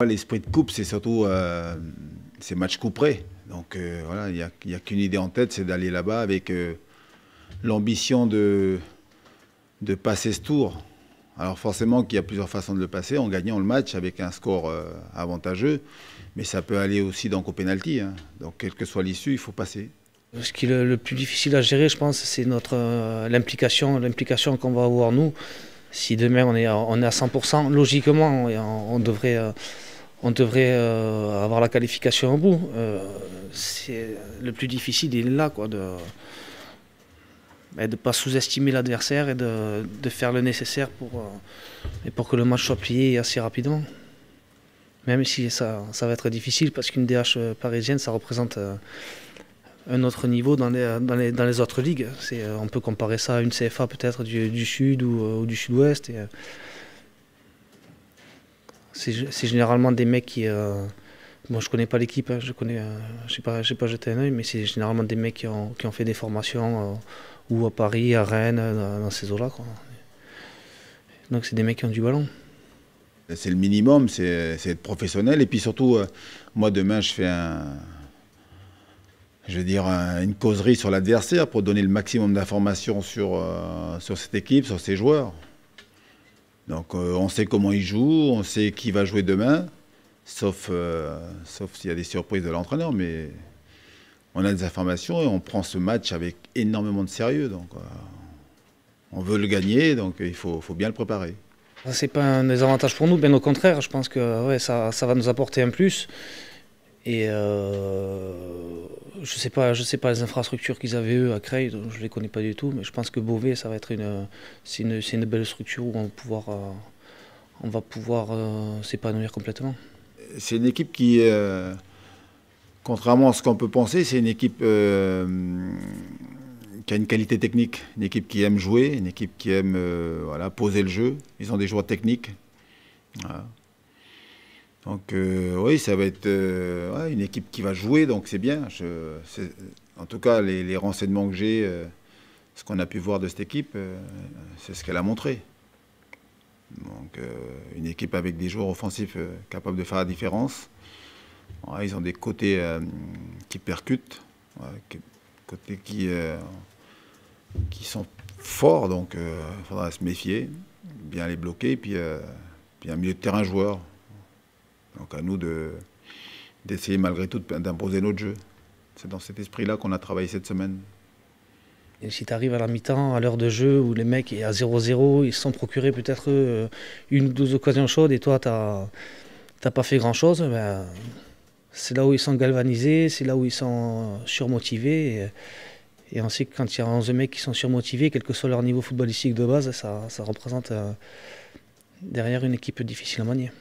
L'esprit de coupe, c'est surtout ces matchs couperés. Donc voilà, il n'y a qu'une idée en tête, c'est d'aller là-bas avec l'ambition de passer ce tour. Alors forcément qu'il y a plusieurs façons de le passer, en gagnant le match avec un score avantageux, mais ça peut aller aussi donc au pénalty. Hein. Donc quelle que soit l'issue, il faut passer. Ce qui est le plus difficile à gérer, je pense, c'est l'implication qu'on va avoir nous. Si demain on est à 100%, logiquement, on devrait avoir la qualification au bout. Le plus difficile, il est là, quoi, de ne pas sous-estimer l'adversaire et de faire le nécessaire pour que le match soit plié assez rapidement. Même si ça va être difficile, parce qu'une DH parisienne, ça représente un autre niveau dans les autres ligues. On peut comparer ça à une CFA peut-être du Sud ou du Sud-Ouest. C'est généralement des mecs qui... Bon, je connais pas l'équipe, hein, j'ai pas jeté un œil, mais c'est généralement des mecs qui ont fait des formations ou à Paris, à Rennes, dans ces eaux-là, quoi. Donc c'est des mecs qui ont du ballon. C'est le minimum, c'est être professionnel. Et puis surtout, moi demain, je fais une causerie sur l'adversaire pour donner le maximum d'informations sur cette équipe, sur ses joueurs. Donc on sait comment ils jouent, on sait qui va jouer demain, sauf s'il y a des surprises de l'entraîneur, mais on a des informations et on prend ce match avec énormément de sérieux. Donc on veut le gagner, donc il faut bien le préparer. C'est pas un désavantage pour nous, bien au contraire, je pense que ouais, ça va nous apporter un plus. Et je sais pas les infrastructures qu'ils avaient eux à Creil, je les connais pas du tout, mais je pense que Beauvais, ça va être c'est une belle structure où on va pouvoir s'épanouir complètement. C'est une équipe qui, contrairement à ce qu'on peut penser, c'est une équipe qui a une qualité technique, une équipe qui aime jouer, une équipe qui aime voilà, poser le jeu. Ils ont des joueurs techniques. Voilà. Donc oui, ça va être ouais, une équipe qui va jouer, donc c'est bien. En tout cas, les renseignements que j'ai, ce qu'on a pu voir de cette équipe, c'est ce qu'elle a montré. Donc une équipe avec des joueurs offensifs capables de faire la différence. Ouais, ils ont des côtés qui percutent, ouais, côtés qui sont forts, donc il faudra se méfier, bien les bloquer, puis un milieu de terrain joueur. Donc à nous d'essayer malgré tout d'imposer notre jeu. C'est dans cet esprit-là qu'on a travaillé cette semaine. Et si tu arrives à la mi-temps, à l'heure de jeu, où les mecs à 0-0, ils se sont procurés peut-être une ou deux occasions chaudes et toi, t'as pas fait grand-chose, ben, c'est là où ils sont galvanisés, c'est là où ils sont surmotivés. Et on sait que quand il y a 11 mecs qui sont surmotivés, quel que soit leur niveau footballistique de base, ça représente derrière une équipe difficile à manier.